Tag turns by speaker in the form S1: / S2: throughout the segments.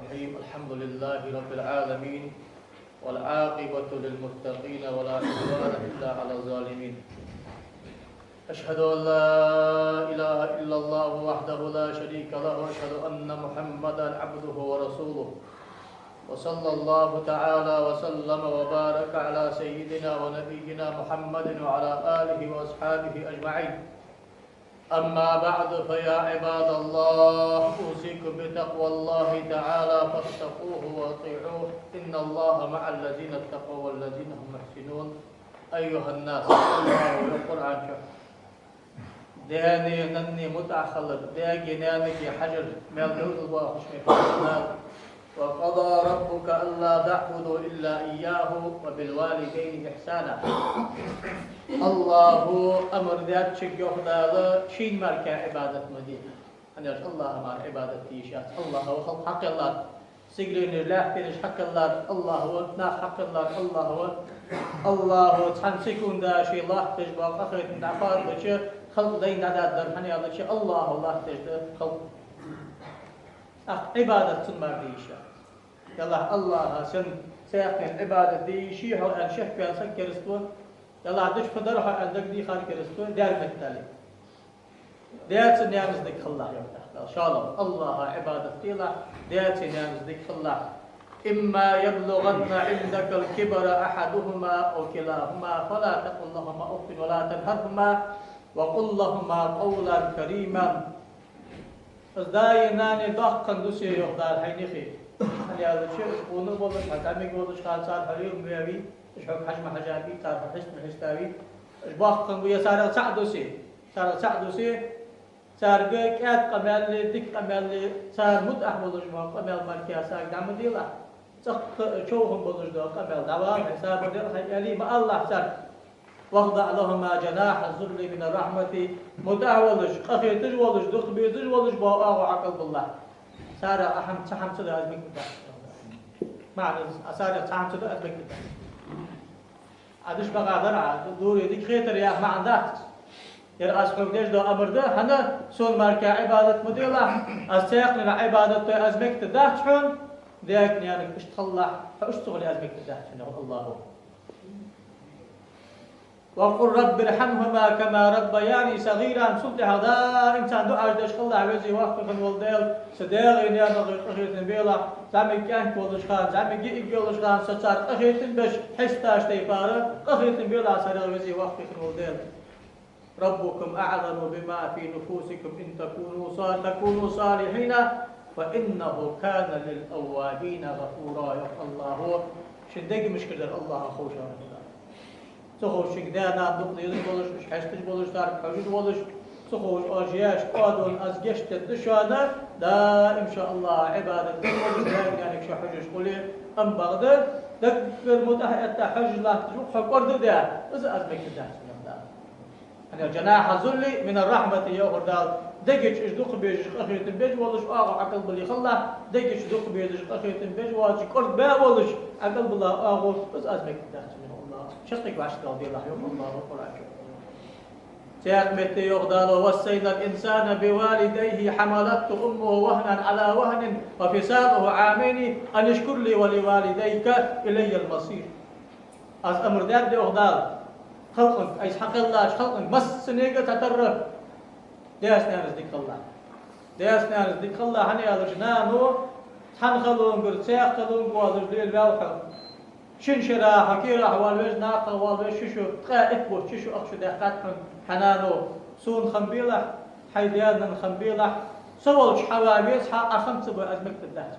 S1: الرحيم. الحمد لله رب العالمين والعاقبة للمتقين ولا عدوان إلا على الظالمين. أشهد أن لا إله إلا الله وحده لا شريك له وأشهد أن محمدا عبده ورسوله وصلى الله تعالى وسلم وبارك على سيدنا ونبينا محمد وعلى آله وأصحابه أجمعين. أما بعد فيا عباد الله أوصيكم بتقوى الله تعالى فاتقوه وأطيعوه إن الله مع الذين اتقوا والذين هم محسنون. أيها الناس الله القرآن شوف داني نني متأخلق داقي نانك حجر مالدوز الواخش مكان وقضى ربك ألا تعبدوا إلا إياه وبالوالدين إحسانا. الله أمر ذات شجع خداله شين ماركا عبادة مدينة أنا الله مع عبادة تيشات الله هو خلق حق الله سجلين الله تيش حق الله الله هو ناف حق الله الله هو تحنسكون دا شي الله تجبر أخذ نعفار بشي خلق دين عداد درحني هذا شيء الله تجد خلق عبادة تنمر ديشات يلا الله سن سيقين عبادة دي شيء هو أن شيخ في أنسان كريستون يلا عدش فدرها عندك دي خال كريستون دار متالي دار سنيامز ديك الله إن شاء الله عبادة الله دار سنيامز ديك الله إما يبلغن عندك الكبر أحدهما أو كلاهما فلا تقل لهما أف ولا تنهرهما وقل لهما قولا كريما دايناني ضاق دوسي يخدار حينيخي هل هذا الشيء ونو بولش حكامي بولش قال صار حريق ميابي اشحك حجم حجابي صار حسن حستاوي اشباق قنبوية صار سعدوسي صار قيات قمال ديك قمال صار متأح بولش ما قمال مالكيا صار دعم ديلا صق شوهم بولش دو قمال دوام حساب ديل حيالي ما الله صار واخضع لهما جناح الذل من الرحمة متأح بولش قخي تجولش دخبي تجولش باقاو عقل بالله صار أهم تحم صدق أزمك ده معنى صار تحم صدق أزمك ده عادش بقى درع دوري ديك خيتر يا ما عندك يا أسحب ديش ده أمر ده هنا سون ماركة عبادة مديلة أستيقن عبادة أزمك ده شون ذاك يعني اشتغل فاشتغل أزمك ده شنو الله وقل رب ارحمهما كما ربياني صغيرا صدق هذا انسان دعاء داش الله عزيزي وقف الولديل صداغي يا بغي اخيتن بيلا زعما كان كولش خان زعما جي كولش خان صار اخيتن باش حستاش تيفاره اخيتن بيلا صار عزيزي وقف الولديل ربكم اعلم بما في نفوسكم ان تكونوا صالحين فانه كان للاوابين غفورا. يا الله شدق مشكله الله خوش سخوش كدانا دقلي بولش مش حشتش بولش دار حوجود بولش سخوش أجياش قادون أزجش تدشانا دا إن شاء الله عبادة بولش يعني شو حجش قولي أم بغداد دكر متحدة حج لا تروح قرد ده بس أزمك ده أنا جناح ذلي من الرحمة يا غردال دقيش إيش دق بيج أخي تنبيج ولش عقل باللي خلا دقيش دق بيج أخي تنبيج واجي قرد با ولش عقل بالله بس أزمك ده شقيق وعشق رضي الله يوم الله القرآن تأمت يغدال ووصينا الإنسان بوالديه حملته أمه وهنا على وهن وفصاله عامين أن اشكر لي ولوالديك إلي المصير. أز أمر ذات يغدال خلقك أي حق الله خلقك بس سنيقة تتره دياسنا رزدك الله هني على جنانه تنخلون قرد سيخلون قوال رجلين والحق شن شرا حكيرا والوج ناقة والوج ششو تقائد بو ششو أخشو دقاتهم حنانو سون خنبيلة حيديان خنبيلة سوالش حوابيس حق خمسة بو أزمك تدهت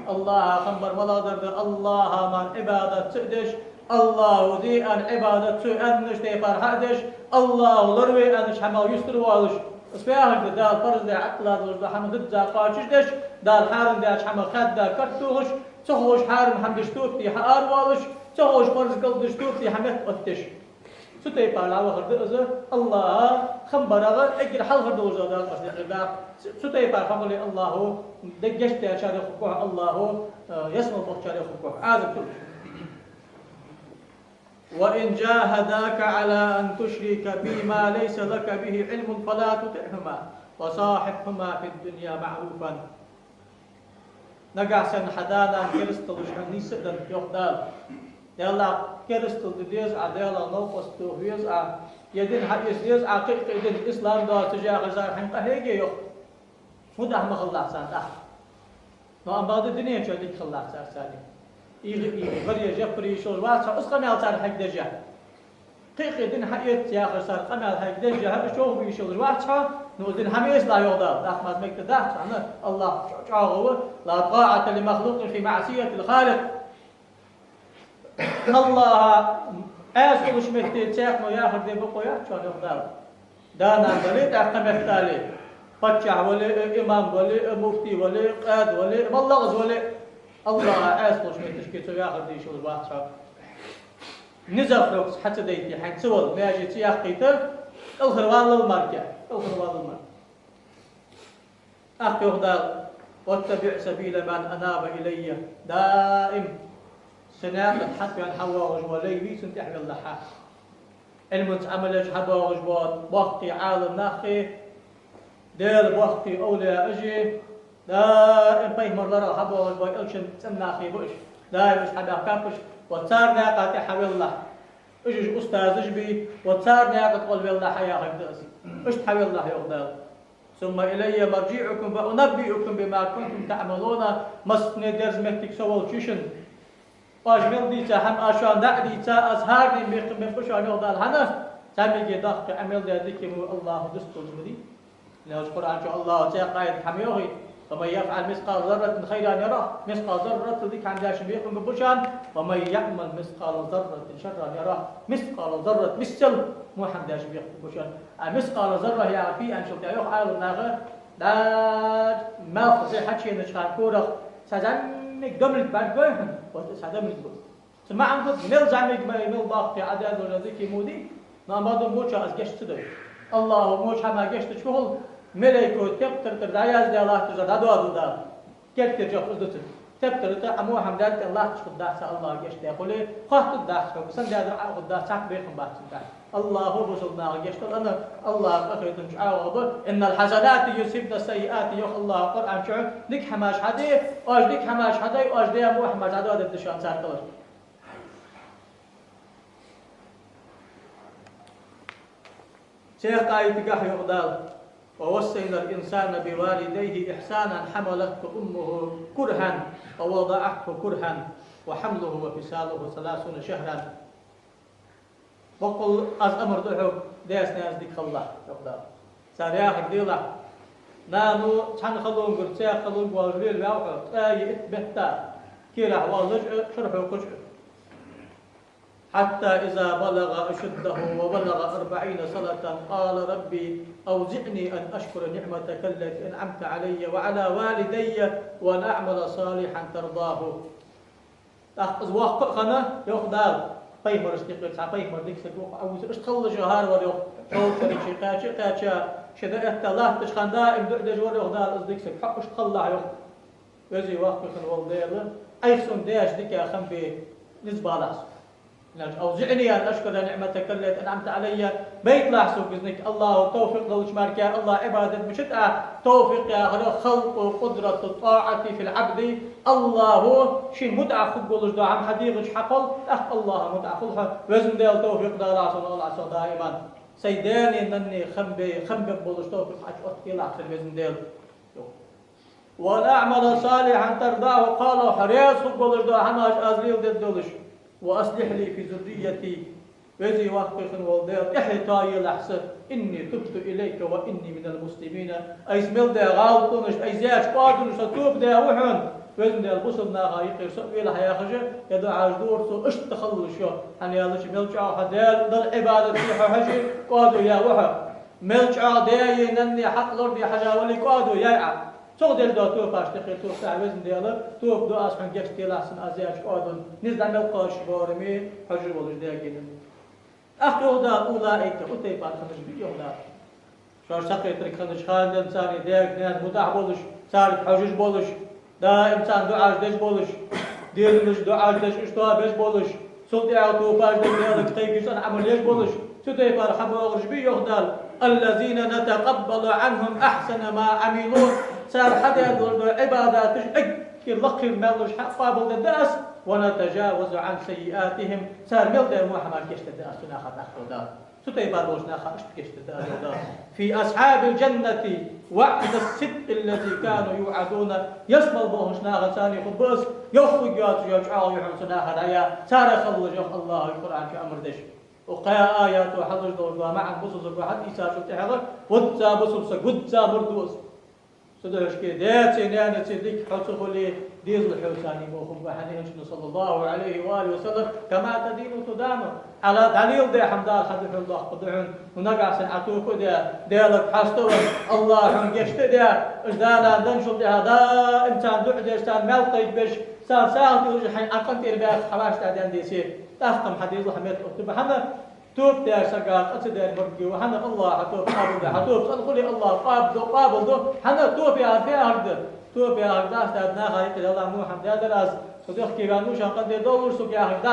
S1: الله خنبر ولا درد الله من عبادة تقدش الله ذي أن عبادة تؤنش تيفر حدش الله لروي أنش حمال يستر والش اسبياهك دال فرز دي عقلا دل حمد دزا قاشش دش دال حارم دي حمال خد دا كرتوغش تخوش حارم حمد شتوفتي حار والش تخوش فرز قلد شتوفتي حمد قتش ستي بالا وخرد ازه الله خنبرغه اجر حل خرد وزادا قصدي ستي بالا فقل الله دجشت يا شاري خكوه الله يسمى فوق شاري خكوه عازم كل وإن جاهداك على أن تشرك بما ليس لك به علم فلا تطعهما وصاحبهما في الدنيا معروفا نجح سن حدانا كريستال وشان نيسدن يقدال يلا كريستال ديز عدالا نوقس توهيز يدين حيس ديز عقيق يدين إسلام دا تجاه غزار حنقه هيجي يق مده ما خلاص سان ما أم بعد الدنيا شو اللي خلاص سان إيه غريه جبري شو الواسع أسقم يالتار حق دجاه قيق يدين حيت يا غزار قمال حق دجاه هذا شو بيشو الواسع نودين هميز لا يقدر داخل ميك تداخل أنا الله شعوه لا طاعة لمخلوق في معصية الخالق الله أسأل وش مهتي تاخ ما ياخذ ذي بقويا شو يقدر دانا بلي تحكم اختالي بتشع ولا إمام ولا مفتي ولا قاد ولا ملغز ولا الله أسأل وش مهتي تشكي ياخذ ذي شو الواحد شو نزل فلوس حتى ديتي حين سوال ما يجي تياخ قيتر الخروان للمركة الخروان للمركة أخي يقدر واتبع سبيل من أناب إلي دائم سناقة حتى أن حواغج ولي بيسن تحمل اللحاق المتعملش حواغج وقتي عالم ناخي دير وقتي أولي أجي دائم بيه مرلرا حواغج ويألشن تناخي بوش دائم مش حدا كافش وتصار ناقة تحمل الله اجيش أستاذ بي وتصار ناقة تقول بالله حيا غير ايش تحمل الله يقدر ثم إلي مرجعكم فأنبئكم بما كنتم تعملون مسني درز مهتك سوال شيشن أجمل ديتا هم أشان ديتا أزهارني من خشان يغدال هنا سامي داخل عمل ذلك الله دستور مدي لأن القرآن شاء الله تقايد حميوغي ومن يفعل مثقال ذرة خيرا يراه مثقال ذرة ذيك عند شبيكم ببشان ومن يعمل مثقال ذرة شرا يراه مثقال ذرة مثل مو حمد شبيكم ببشان مثقال ذرة هي في أن شفت أيوه عالم ناغه دا ما خصي حكي نشان كورخ سجنك دملك بعد بيهم وتسعدمك سمع عنك ميل زعمك ميل باقي عدد ولا ذيك مودي نعم بعض موجة أزجش تدري الله موجة ما جشت شغل ملكو تبتر تردايز دي الله تزاد هدو دار كيف ترجع فزدت تبتر تعمو حمدات الله تشخد داس الله جشت يقولي خاطر داس بسن دي أدرع خد داس ساك بيخم باتن الله هو بوصلنا جشت أنا الله أخرج نشعر إن الحسنات يصيبن السيئات يخ الله قرآن شعر ديك حماش حدي أج ديك حماش حدي أج دي أمو حماش حدي هذا الدشان ساكتر شيخ قايد قح يقدر ووصينا الإنسان بوالديه إحسانا حملته أمه كرها ووضعته كرها وحمله وفصاله 30 شهرا وقل از أمر دعوك ديس ناس ديك الله يقدر سارياخ ديلا نانو تحن خلون قرتيا خلون والريل ويوحو تاي اتبهتا كيرا والرجع شرحه كشع حتى إذا بلغ أشده وبلغ 40 سنة قال ربي أوزعني أن أشكر نعمتك التي أنعمت علي وعلى والدي وأن أعمل صالحا ترضاه. أخذ وقت خنا يخدال بيمر استقبل سا بيمر ديك سكوك أو استخل جهار وريو شو شريك شقاتشا شدأت الله تشخن دائم دعدج وريو خدال أصديك سك حق استخل الله يخ وزي وقت خن والدير أي سن ديش ديك يا خم بنسبة لاس أوزعني أن أشكر نعمتك التي أنعمت علي بيت لاحسو بإذنك الله توفيق لوش مارك يا الله عبادة مشتأ توفيق يا خلق وقدرة الطاعة في العبد الله شين مدعى خبولش دعم حديقش حقل الله مدعى خلها وزن ديال توفيق داراسون الله عسو دائما سيداني نني خمبي بولش توفيق حج أتكي لحسن وزن ديال ونعمل صالحا ترضاه قالوا حريص خبولش دعم أزليل ديدولش وأصلح لي في ذريتي وزي وقفن والدير إحتاي لحسن إني تبت إليك وإني من المسلمين أي سميل ده غالطنش أي زياج قادنش توب ده وحن وزن ده البصل ناغا يقير سؤال حيا خجر يدعى عجدور سو اشتخلش يو حن يالش ملجع حدال دل عبادة في حجر قادو يا وحن ملجع ده ينني حق لرد حجاولي قادو يا صوت الدو توب أشتغل توب تعوزن دياله توب دو أسمع جست لحسن أزياج قادن نزل ملقاش بارمي حجر ولش ده جدا أخي هذا أولئك أتي بعد خمس بيجي هذا شو سقي ترك خمس خالد إنسان ديك ناس متاح بولش صار حجج بولش دا إنسان دعاء دش بولش ديرنش دعاء دش إشتوا بش بولش صوت يعطوا فاج ديالك تيجي صار عمل ليش بولش تدي بار حبوا أغرج بيجي هذا الذين نتقبل عنهم أحسن ما عملوا صار حدا يقول عباداتش لقي ملوش قابل الداس ونتجاوز عن سيئاتهم صار ملدر محمد كشت الداس ناخذ أخذ ستيبار بوش ناخذ كشت الداس في أصحاب الجنة وعد الصدق التي كانوا يوعدون يسمى البوش ناخذ ثاني خبز يخرج يجعل يحمس ناخذ يا صار خلج الله القرآن في أمر دش وقيا آيات وحضر دور معا بصوص واحد إيسا شفت حضر ودسا بصوص ودسا مردوس صدرش كي ديت سنان تصدق حصو لي ديز الحوساني موخم بحنين صلى الله عليه وآله وسلم كما تدين تدان على دليل ده حمدار خدح الله قدعون ونقع سنعتوك ده ديالك حستو الله هم جشت ده اجدانا دنشل ده هذا انسان دعد انسان ملقيت بش سان ساعة يوجد حين أقنت إرباك حواش تعدان دي سير تحكم حديث الحميد أكتب حنا توب تاع سقاط أتدار مرقي وحنا الله حتوب قابل حتوب صدقوا الله قابل دو حنا توب يا فيها هرد توب يا هرد أستاذنا خالد الله محمد هذا راس صدق كي كانوا شان قد يدور سوق يا هرد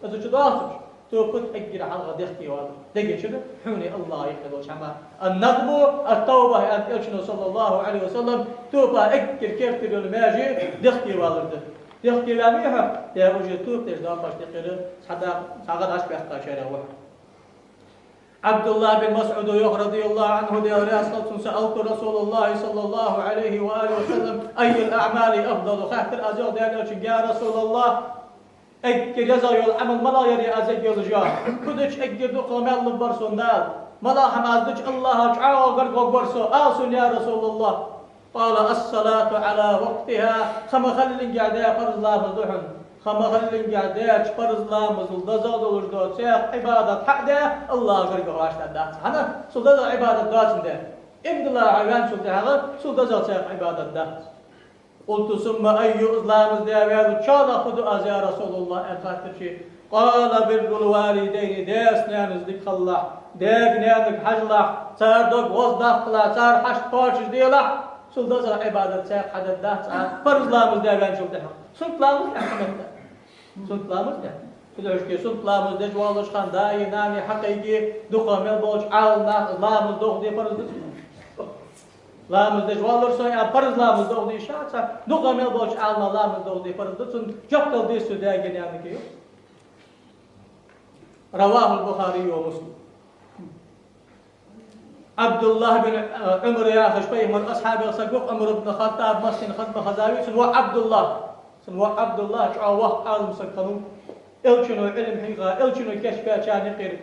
S1: أنت شو داخل توب كنت أجر على غديختي والله دقيق شنو حوني الله يخلو شما الندم التوبة أن إلشنا صلى الله عليه وسلم توبة أجر كيف تقول ماجي دختي والله دختي لا ميها يا وجه توب تجدان باش تقول صدق صدق أشبه قاشرة واحد عبد الله بن مسعود رضي الله عنه ديار سألت رسول الله صلى الله عليه وآله وسلم أي الأعمال أفضل خاطر أزيد يا رسول الله أجر يزايل عمل ملا يري أزيد جاه كدش أجر دقم الله برسونال ملا حمازدش الله تعالى قرق برسو آسون يا رسول الله قال الصلاة على وقتها خم خلين قاعدة فرض الله مزدحن خم خلين قاعدة فرض الله مزل دزاد وجدود سيق عبادة حدا الله غرق واشتا دات هنا سلطة عبادة دات ده ابن الله عيان سلطة هذا سلطة سيق عبادة دات قلت ثم أي إسلام الدعوة شاء خذ يا رسول الله أخاطر شيء قال بر الوالدين داس نانز ديك الله داك نانك حجلح صار دوك وصدق لا صار حش طارش ديلا سلطة عبادة سيق حدا دات فرض الله الدعوة شلطة سلطة الله سنت لامز ده كده إيش كي سنت لامز ده جوالش خان داي نامي حقيقي دخل من بوش عالنا لامز دوغ دي فرز لامز ده جوالش سوي فرز لامز دوغ دي شاطر دخل من بوش عالنا لامز دوغ دي فرز سن جبتل دي سوداء جنيان كيو رواه البخاري ومسلم عبد الله بن عمر يا خشبي من أصحاب الصدوق عمر بن الخطاب مسكين خدمة خزاوي سنو عبد الله سنو عبد الله شو وقت عالم سكنوا إلشنو علم حقا إلشنو كشفة كان يقير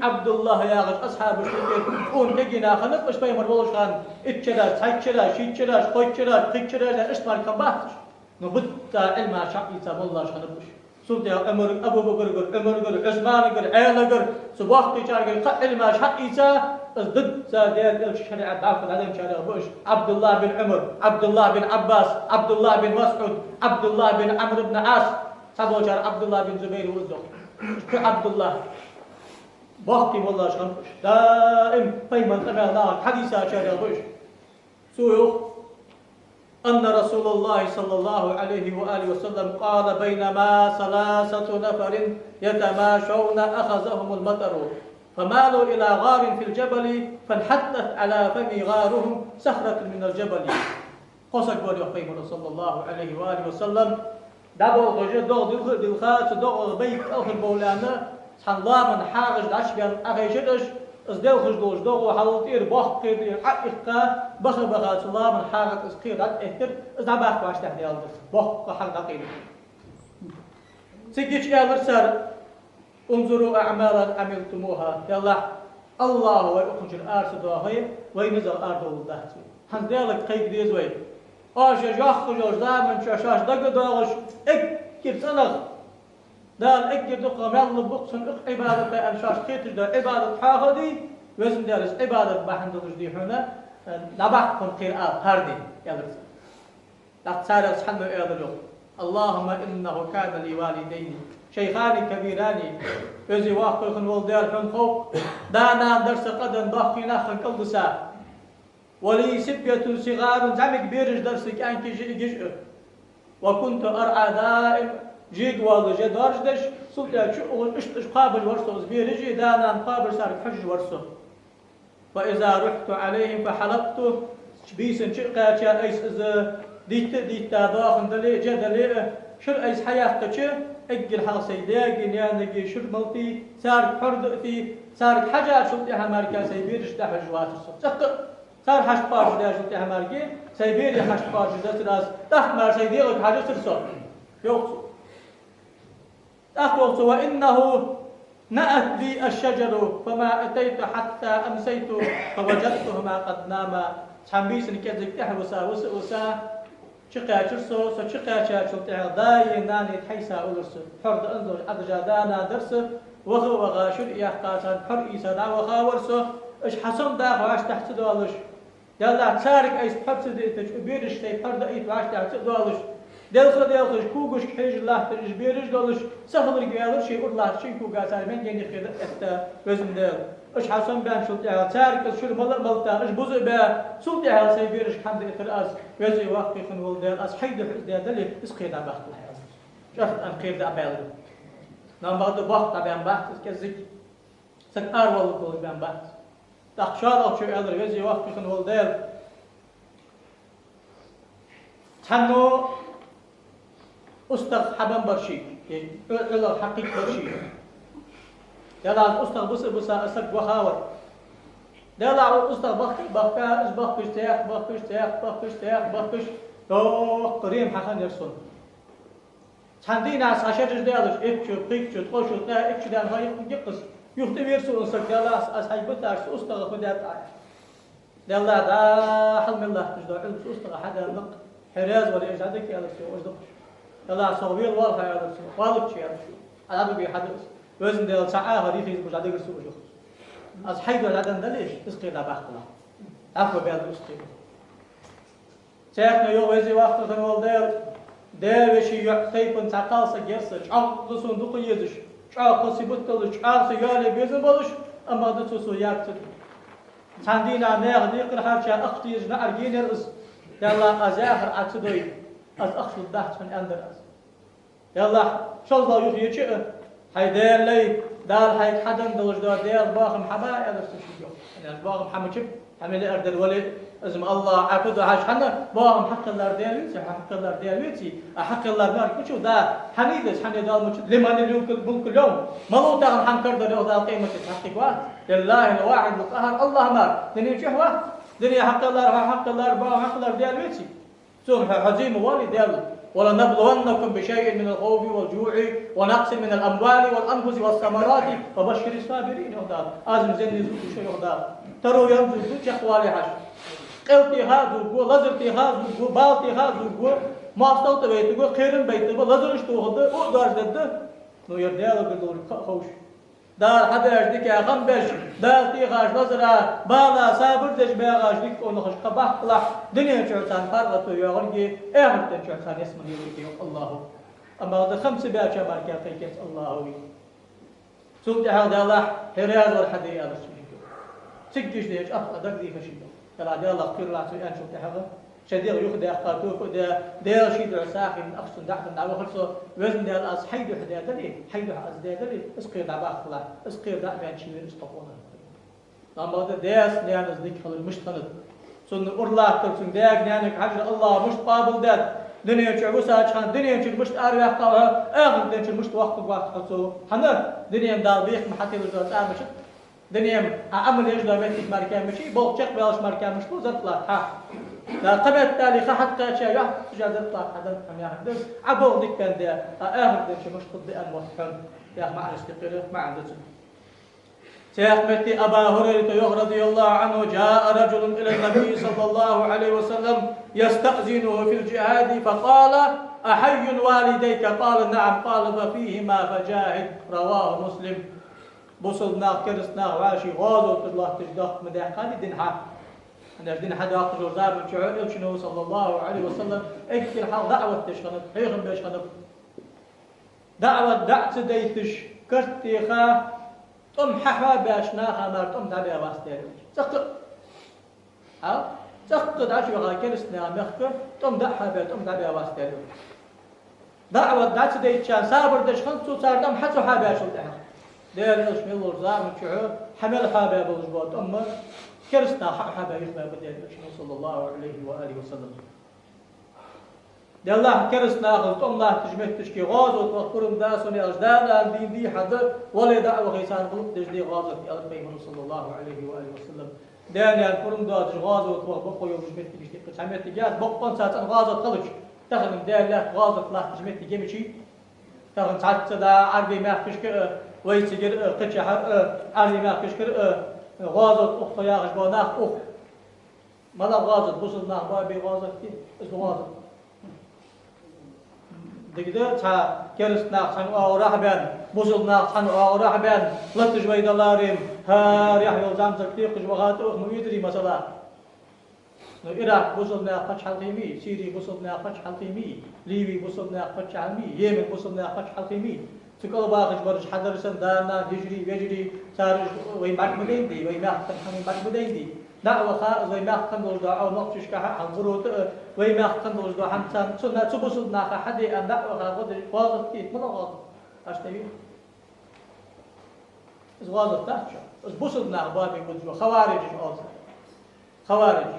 S1: عبد الله يا غش أصحاب الشركة قوم تجينا خلنا مش بيمر والله خان اتشلاش هيتشلاش شيتشلاش خويتشلاش خيتشلاش إشمال كم بحث نبت علم شعبي تام الله خنبش سلطة أمر أبو بكر أمر عثمان عيال سباق تجار علم شعبي تا ضد سادات الشريعة بعفو عليهم شريعة بوش عبد الله بن عمر عبد الله بن عباس عبد الله بن مسعود عبد الله بن عمرو بن عاص سبوجار عبد الله بن زبير وزق عبد الله باقي والله شنبش دائم فيما تبعنا حديثا شريعة بوش سويو أن رسول الله صلى الله عليه وآله وسلم قال بينما ثلاثة نفر يتماشون أخذهم المطر فمالوا إلى غار في الجبل فانحتت على فم غارهم صخرة من الجبل قصد بولي أخيم صلى الله عليه وآله وسلم دابو غجر دوغ دلخات دوغ بيك أخر بولانا سبحان الله من حاغج دعشقان أخيشدش ازديو خجدوش دوغ وحلوطير باخ قيدير حقيقة بخر بغات الله من حاغج اسقير رد اهتر ازدع باخ باش تحدي ألدس باخ حق دقيق سيكيش يالرسر انظروا أعمالا عملتموها يلا الله ويأخرج الأرض دواهي وينزل الأرض والدهتي هندالك قيد ديزوي آش يخرج دائما شاشاش دق داغش اكيد سنغ دال اكيد دقا مال بقسن عبادة بأنشاش خيتش دا عبادة حاخدي وزن دارس عبادة بحندلش دي هنا نبحكم قراءة هاردي يالرس لقصار سحنو إيضا اللهم إنه كان لي والدين شيخان كبيران özü vaxtın oldular hınxoq dana درس قدن باقينا خنقلدسا ولي سبية صغار زمك بيرج درسك أنك جيج وكنت أرعى دائم جيج والله جدارج دش سلطة شو إش قابل ورسو بيرجي دانا مقابل صار حج ورسو فإذا رحت عليهم فحلقت بيسن شقا أيس إذا ديت داخل دلي جدلي شر أيس حياتك أجل حال سيداق يعني شر ملتي صار حرد في صار حاجة شلتها مركز سيبيرش ده حجوات الصوت صار حش بارش ده شلتها مركز سيبيري حش بارش ده تراس تحت مار سيديقك حاجة سرصة يوقف أخوص وإنه نأت لي الشجر فما أتيت حتى أمسيت فوجدتهما قد ناما تحميس نكذب تحوسا وسا شقا شرسو شقا شلتها داي ناني تحيسا أولرس حرد أنظر أدجادانا درس وغو وغاشر إيحقاتان حر إيسا دا وغاورسو إش حسن دا وعاش تحت دوالش يلا تسارك أيس بحبس ديتش بيرش تي حرد إيت وعاش تحت دوالش دلخش كوغش كحيج الله ترج بيرج دولش سهل رجالر شيء الله شيء كوغا من يعني خير أتا وزن دل إش حسن بان شلت على تارك شو ملتا إش بوز با شلت على سيبيرش حمد إتراس وزي وقت خنول دل أس حيد حد دل إس خير بخت الحياة شفت أن خير ده أبيل نام بعد بخت أبيان بخت كذي سكار والله كل بيان بخت تخشى أو شو أدري وزي وقت خنول دل تنو أستغ حبان برشي إلا الحقيق برشي يلا أستغ بس أسق وخاور يلا أستغ بخكا بخكش تياق تو قريم حسن يرسون تندي ناس عشرة ديالش إكشو قيكشو تخشو تا إكشو دان هاي يقص يختم يرسون أستغ يلا أصحاب بتاعش أستغ خدات يلا دا حلم الله تجدو علم أستغ حدا نق حراز ولا إيش عندك يلا سو أصدقش يلا صوبيل والله يا رسول والله شيء أنا بقي حدث وزن ده ساعة هذه في مش عادي رسول شخص أصحاب العدن ده ليش تسقي لا بحثنا عفوا بيد تسقي شيخنا يوم وزي وقت تنول ده وشي يعطي بن تقال سجس شعب صندوق يدش شعب قصي بطل شعب سيالي بيزن بلش أما ده تسو يكتب تندينا ناخ ديق حرشة أختي جنا أرجين الرس يلا أزاهر عتدوي از أخذ الدهت من أندرس يلا شو الله يخيج هيدار لي دار هيك حدن دلج دار دير باخم حما يدرس شو يعني باخم حما شب حمل أرد الولد اسم الله عقد عاش حنا باخم حق الله ديالتي حق الله ديالتي حق الله نار كشو دا حنيدس حنيد المش لمن الملك اليوم ملو تاعن حنكر ده له قيمة تحقق واحد لله الواحد القهر الله نار دنيا شهوة دنيا حق الله باخم حق الله ديالتي ثم حزيم والديال ولنبلونكم بشيء من الخوف والجوع ونقص من الأموال والأنفس والثمرات فبشر الصابرين يهدى آزم زين يزوج شيء يهدى تروا ينزل شخوالي حش قلتي هذا لزرتي هذا بالتي هذا ما استوت بيتك خير بيتك لزرش توهدى أقدر ضد نو يرديال بدور خوش دار حدا يجدك يا خنبش دار تيغاش نظرة بالا صابر دش بيغاش ديك ونخش قبح طلع دنيا شعرتان فرطو يغرقي اعمل شعرتان اسمه يغرقي الله أما هذا خمس باشا باركا فيكيس الله وي سوق هذا الله حراز والحدي هذا سكش ديش أدق دي فشيدو كلا دي الله كير لا تسوي أنشوف تحضر شديق يخدع قاتوك ده شيد عساخي من أقصى دعم دعوة خلصه وزن ده الأس حيدو حدا دلي حيدو أزداد دلي اسقي دعوة خلا اسقي دعوة عن شيء استقونا لما هذا داس نيان ذيك خل مش خلد سن أرلا تلسن داك نيانك حجر الله مش قابل داد دنيا شعوسها كان دنيا شل مش أروح قالها آخر دنيا شل مش وقت خلصه حنا دنيا دار بيخ محتي وزارة مشت دنيا عمل يجدا بيتك مركان مشي بول شق بلاش مركان مش وزارة لا ها لا قبل التالي حتى شيء جاد طاق هذا كم يحدث عبور ذيك كان ده آخر ده شيء مش قد أن وحن يا مع الاستقرار ما عنده شيخ متي أبا هريرة رضي الله عنه جاء رجل إلى النبي صلى الله عليه وسلم يستأذنه في الجهاد فقال أحي والديك قال نعم قال ففيهما فجاهد رواه مسلم بوصلنا كرسنا واشي غازو الله تجدق مدح خالد دينها أنا دين حدا أخرج وزار من شعور شنو صلى الله عليه وسلم اكثر حال دعوة تشخنف هيغم بيشخنف دعوة دعت ديتش كرتيخا تم حفا باشناها مار تم دعبها واستير سقط أو سقط عشوا غاكرسنا مخك تم دعبها واستير دعوة دعت ديتشان صابر دشخن تو صار دم حتى حابا شو ده دير اسمه وزار من شعور حمل حابا بالجبات أمه كرسنا حبا يخبا بديت صلى الله عليه وآله وسلم دي الله كرس ناخذ الله تجمعتش كي غازو وقرم داسوني أجدادا دين دي حد ولا دعوة غيسان قلت دي غازو في أرض بيمن صلى الله عليه وآله وسلم داني القرم داش غازو وبقوا يوم جمعت كي تقص عملت جاد بقون ساعة غازو تلج تخدم دان لا غازو الله تجمعت جمشي تخدم ساعة دا عربي ما فيش ويسجل قتش عربي ما فيش غازو أخت يا غشباناخ أخت ماذا غازو بوصل ناخ بابي غازو كي اسمه غازو دقيقة تا كرس ناقصن أو رحبان بوصل ناقصن أو رحبان لا تجوي دلارين ها ريح يوزام تكتيق جوغات أخ نويدري مثلا العراق بوصل ناقص حلقيمي سيري بوصل ناقص حلقيمي ليبي بوصل ناقص حلقيمي يمن بوصل ناقص حلقيمي تقول باقش برج حدرسن دارنا هجري وجري صار وين بعد بدين دي وين ما حمي بعد بدين دي دعوة خا وين ما خندوز دعوة نقطش كه حنقروت وين ما خندوز دعوة حمسان سنة تبصد ناخ حد أن دعوة خا قدر واضح كيف ما واضح أشتبيه إز واضح تحشى إز بصد ناخ بابي قدر خوارج أصلا خوارج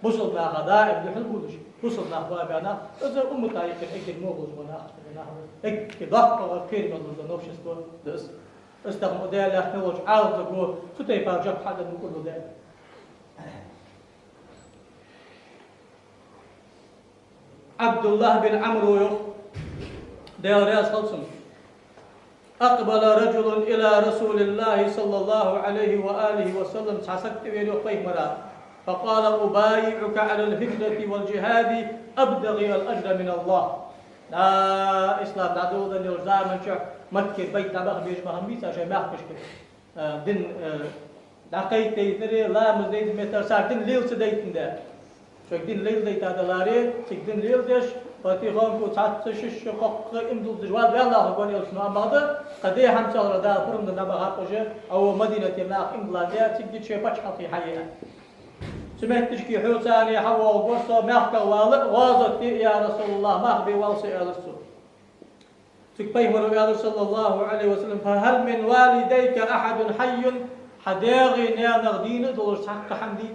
S1: بصد ناخ دائم لحلقولش بصد ناخ بابي أنا إذا تاريخ أكيد موجود وناخ أكيد ضغط وكير من النوش استوى دس استخدم ده لا نوش عاوز تقول فتى يفرجك حدا من كل ده عبد الله بن عمرو ده رئيس خلصم أقبل رجل إلى رسول الله صلى الله عليه وآله وسلم سعسكت بين يخفيه مرا فقال أبايعك على الهجرة والجهاد أبتغي الأجر من الله لا إسلام دعوة النظام من شو مكة بيت نبغ بيش مهميس عشان ما أخش كده دين دقيت تيثري لا مزيد متر ساعة دين ليل سديت ده شو دين ليل ديت هذا لاري شو دين ليل ديش فتيهم كو ساعة شش شقق إمدو الجواب بالله قولي اسمه ماذا قديه هم شهر ده فرم نبغ هاتوجه أو مدينة الناق إنجلترا تجد شيء بتش حطي حياة سمعت تشكي حوساني حوا وقصة مخك واضت يا رسول الله ما بي واصي يا رسول تكبيه يا رسول الله عليه وسلم فهل من والديك أحد حي حداغي نيا نغدين دول حق حمدي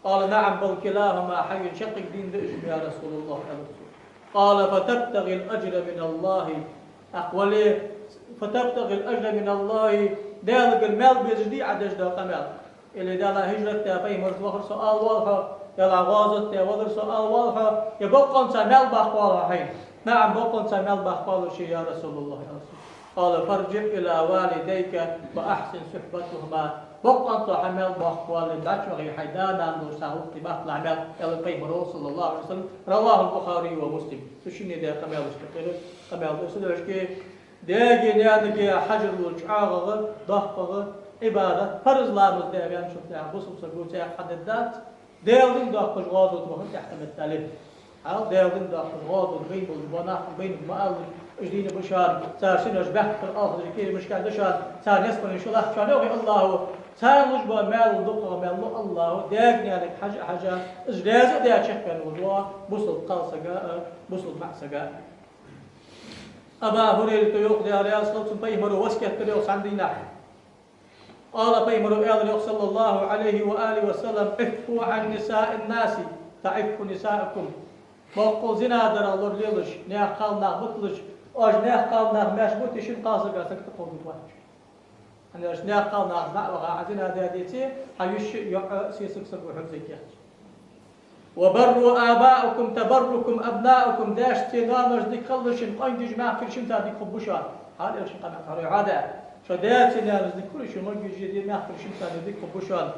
S1: قال نعم بل كلاهما حي شقق دين دئجم يا رسول الله يا رسول قال فتبتغي الأجر من الله أقولي فتبتغي الأجر من الله دالك المال بيجدي عدج دا قمال اللي دالا هجرة تابعي مرت وخر سؤال واضحة دالا غازت تابعي سؤال واضحة يبقى سمال بأقوالها حين نعم بقى سمال بأقوال شيء يا رسول الله يا رسول قال فارجع إلى والديك وأحسن صحبتهما بقى أنت حمل بأقوال داش وغي حيدانا نور ساهو تباق العمل يلقي مرو صلى الله عليه وسلم رواه البخاري ومسلم تشيني ده قمال اشتقل قمال اشتقل داجي نيادك حجر والشعاغ ضحفغ عبادة فرضlarımız diye yani çok yani bu sımsır bu şey haddedat değerli dağıtış غاضد وهم تحتمل التالف هل değerli dağıtış غاضد بين البناء بين المؤلف اجدين بشار صار شنو بحث في الارض كثير مشكله دشان صار يسمع ان شاء الله شانو الله صار مجبا مال ضقه مال الله داقني يعني حاجه اجلاز ده شك الموضوع بوصل قلصقه بوصل معسقه ابا هريره يقضي على اصل بيمر وسكت له عندنا قال بيمر صلى الله عليه وآله وسلم احفوا عن نساء الناس تعفوا نساءكم بقوا زنا در الله ليلش نيا قالنا بطلش اج نيا قالنا مشبوط شن قاصق سكت قوم واحد انا اج نيا قالنا دعوه عزنا داديتي حيش سيسك سب وحزك وبروا آباءكم تبركم أبناءكم داشتي نامش دي قلشن قاين دي جماعة كلشن تادي قبوشان هذا ايش قناة عادة فداتنا نزل كل شيء مرجع جديد ما أخبر شيء ثاني ذيك بشوان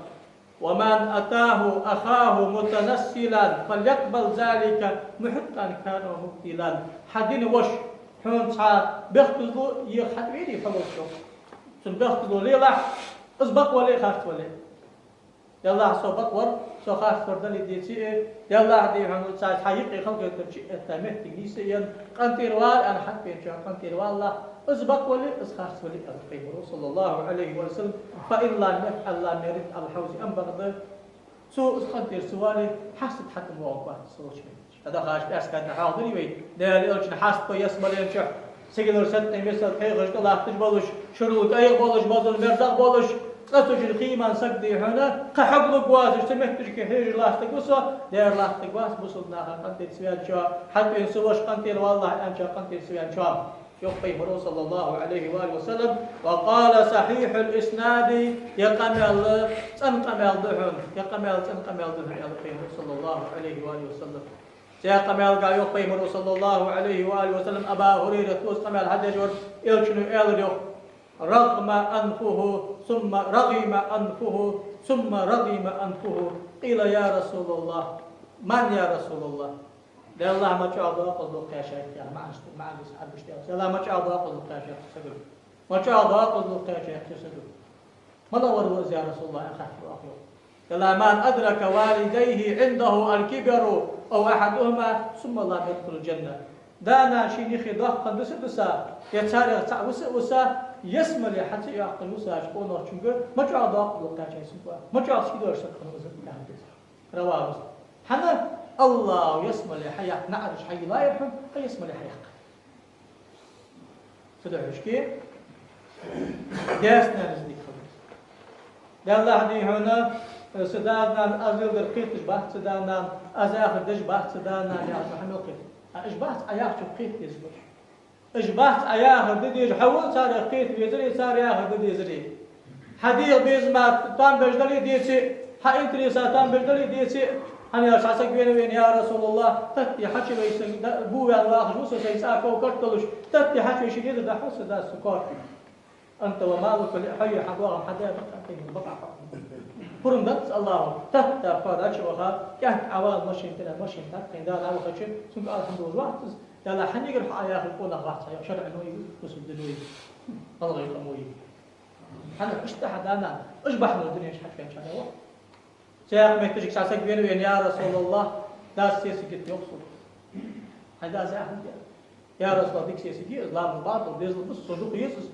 S1: ومن أتاه أخاه متنسلا فليقبل ذلك محقا كان ومبتلا حدين وش حون ساعة بيختلوا يخد ويدي فلوسه سن بيختلوا ليه لا أسبق ولا خاف ولا يلا سبق ور سو خاف فردل ديتي يلا دي حمل ساعة حقيقي خلق التمه تجنيسيا قنتيروال أنا حد بين شو قنتيروال لا أسبق ولي أسخاص ولي الخير صلى الله عليه وسلم فإن لا نفعل لا نرد الحوز أم بغض سو أسخنتير سوالي حسب حتى موقع صوت هذا خاش بس كان حاضر يوي ده اللي حاسب يسمع ينشح سيجلر ست مثل خير غشت الله تجبلش شروط أي بولش بازل مرزق بولش تجري خيمان سقدي هنا قحب لقواز اجتمعت تجي هيج لاستك وصا دير لاستك واس بوصلنا قنتي سويان شو حتى ينسوش قنتي والله أنت قنتي سويان شو يقبي مرو صلى الله عليه وآله وسلم وقال صحيح الإسناد يقمل تنقمل دهن يقمل تنقمل دهن يقبي صلى الله عليه وآله وسلم يقمل قال يقبي مرو صلى الله عليه وآله وسلم أبا هريرة وسقمل هذا جور إلشنو إلريو رغم أنفه ثم رغم أنفه ثم رغم أنفه قيل يا رسول الله من يا رسول الله ده الله ما تعود أقصد قاشة يعني ما عندي سحب اشتياق الله ما تعود أقصد قاشة تسجل ما تعود أقصد قاشة تسجل ما دور يا رسول الله أخاف وأخير قال من أدرك والديه عنده الكبر أو أحدهما ثم الله يدخل الجنة دانا شيني خضاف قندس بسا يتسارع تاع وسا يسمى حتى يعقل وسا شكونه çünkü ما تعود أقصد قاشة سبوا ما تعود سيدور سكون وزن رواه حنا الله يسمى لحياة نعرش حي لا يرحم فيسمى لحياة فدعوش كيف داسنا نزديك خلص ده الله عني هنا سدانا أزيل درقيتش بحث سدانا أزاخر دش بحث سدانا يعني محمد قيت إجبحت أياخ شو قيت يزبر إجبحت أياخر دديج حول صار قيت بيزري صار ياخر ددي يزري حديق بيزمات تام بجدلي ديتي حإنتري ساتام بجدلي ديتي أنا أشعسك بين يا رسول الله تتي حكي ويس بوي الله جوس سيساك وكرتلش تتي حكي شديد ده حس ده سكر أنت ومالك الحي حضوهم حدا بقع فرم دت الله تتا فرج وها كه عوال ماشين تنا ماشين تك ده لا وخش سوق الحمد لله ده لا حنيق الحياة الكون راح شرع إنه يوسف دلوي الله يرحمه أنا اشتحد أنا أشبح من الدنيا إيش حكي إن شاء الله شيخ مكتشك شاسك بينه يا رسول الله ده سياسي كت يقصد هيدا زي أحد يا رسول الله ديك سياسي كي إسلام البعض وبيزل بس صدق يسوس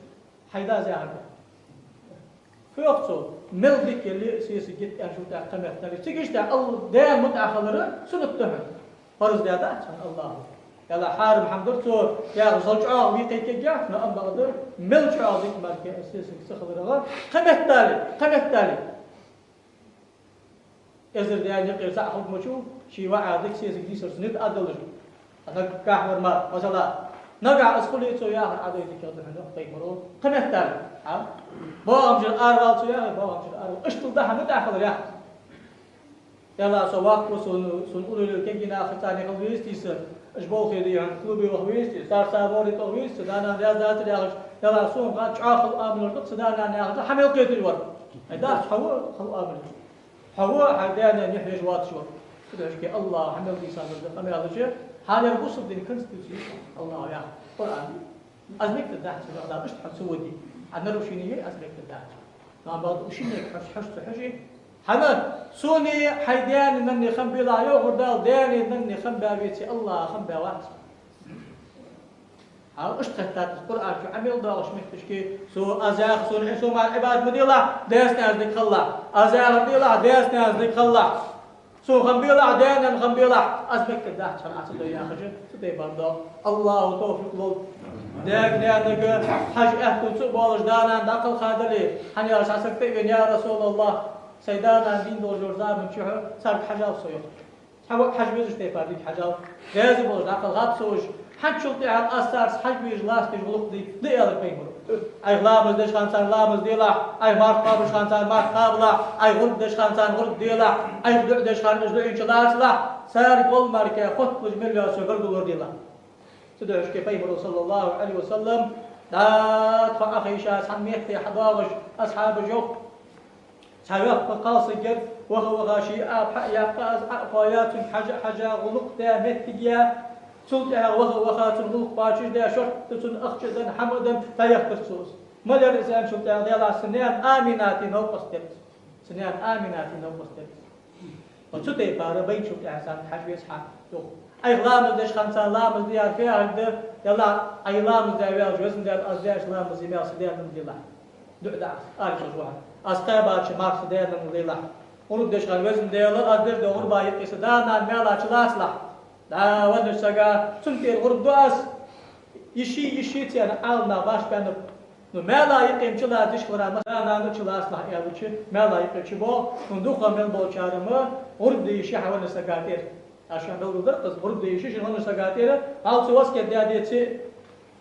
S1: هيدا زي أحد في يقصد ملدك اللي سياسي كت أشوف ده قمة تاني تيجيش ده الله ده متأخره سنتهم فرض ده عشان الله يلا حارم حمدرتو يا رسول الله ويقيك جاء ما أم بقدر ملش عظيم مالك سياسي سخبره قمة تالي إذا يعني قيس أخذ مشو شيء واحد ذيك سياسي كيسر سند أدلج أنا كحور ما مثلا نقع أسقولي تسويا عدو يدك هذا هنا طيب مرو قمة تال ها بوام جل أربعة تسويا بوام جل أربعة اشتل ده هم داخل يا يلا سواق وسون أولو كيجينا ختاني خويستيس أجبو خيري عن كلوبي وخويستيس صار سابوري خويست دانا رياضات رياض يلا سون قاد شاخل آمن القدس دانا ناخذ حمل قيد الورد هذا حول آمن هو عدانا نحيج واتشوا كده شكي الله حمل لسان الدم أما هذا شيء حال القصة دين كونستيتيوشن الله يا قرآن أزمك تدعس هذا إيش تحسودي عندنا روشينية أزمك تدعس نعم بعض وشينيك حش حشي حمد سوني حيدان مني خم بلا يوغر دال داني مني خم بابيتي الله خم بواحد هاو اشتهت القرآن شو عمل داش مختشكي سو أزاخ سو نحسو مع العباد مديلا داس نازلك خلا أزاخ مديلا داس نازلك خلا سو خمبيلا دانا خمبيلا أزمك كده عشان أصل يا خجل سدي برضه الله توفيق لول داك نادق حج أهل سبالش دانا نقل خادلي حني أرش عسكت يا رسول الله سيدانا دين دول جرزا من شهر صار حجاب صيف حج بيزش تفاديك حجاب لازم بولش نقل غاب سوش حج شلتي على الأساس حج بيج لاس بيج غلق دي ألف بيمر أي لامز دش خانسان لامز ديلا أي مارق دش خانسان مارق قابلا أي غلق دش خانسان غلق ديلا أي بدع دش خان دش دعين شلاس لا سار كل ماركة خط بج مليون سفر دولار ديلا تدعش كيف بيمر صلى الله عليه وسلم لا تفع أخي شاس عن ميختي حضاوش أصحاب جو سايق قاص جد وهو غاشي أب يا قاس قايات حاجة غلق ده متجيا سلطة وهو وخات الغلق باشش ده شرط تسن أخشدن حمدن تيختر سوس ما الإنسان سلطة ديال سنيان آمنات نو قصدت سنيان آمنات نو قصدت وسلطة بار بين سلطة إنسان حاجة يسحق تو أي لامز دش خمسة لامز ديار فيها ده يلا أي لامز ده ويا جوزن ده أزداش لامز يميل سديان من ديلا دعاء أرجع جوان أستقبل شمار سديان من ديلا ونودش خال وزن ديلا أدر ده غربا يقيس دانا ميلا شلاسلا لا ودش سجا سنتي الغرب دواس يشي تيانا عالنا باش بينه ما لا يقيم چلا تشخرا مثلا لا چلا اصلح يالچ ما لا يقيم بو ندوخ من بول چارمه غرب ديشي حوالي سكاتير عشان لو درقز غرب ديشي شنو سكاتير او سواس كداديتي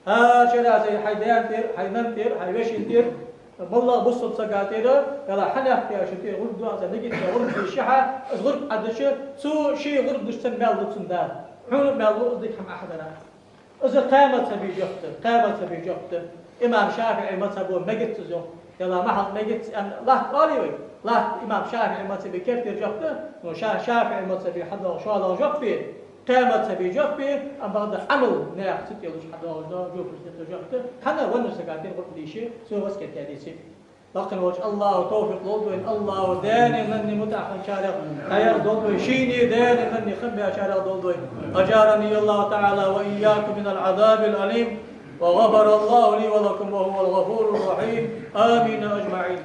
S1: ها شرا زي حيدان تير حينان تير حيوشين تير والله بصوا سكاتير يلا حنا يا شتير غرب دو زي نجي غرب ديشي غرب عدش سو شي غرب دشتن مال لوكسندار حول مال لوكسدك هم احدنا اذا قامت بي جفت إمام شافعي مذهبه ما جت زو يلا ما حد ما جت لا قالي لا إمام شافعي مذهبه كيف ترجفته إنه شافعي مذهبه حدا شو الله جفته قامت سبي جفته أم بعد عمل ناق ستي ليش حدا جوف ترجفته حنا ونس سكاتين قلت لي شيء سو بس كده هذه شيء لكن وجه الله توفيق لولو إن الله داني مني متأخر شارع خير دولو شيني داني مني خمي شارع دولو أجارني الله تعالى وإياكم من العذاب الأليم وغفر الله لي ولكم وهو الغفور الرحيم آمين أجمعين.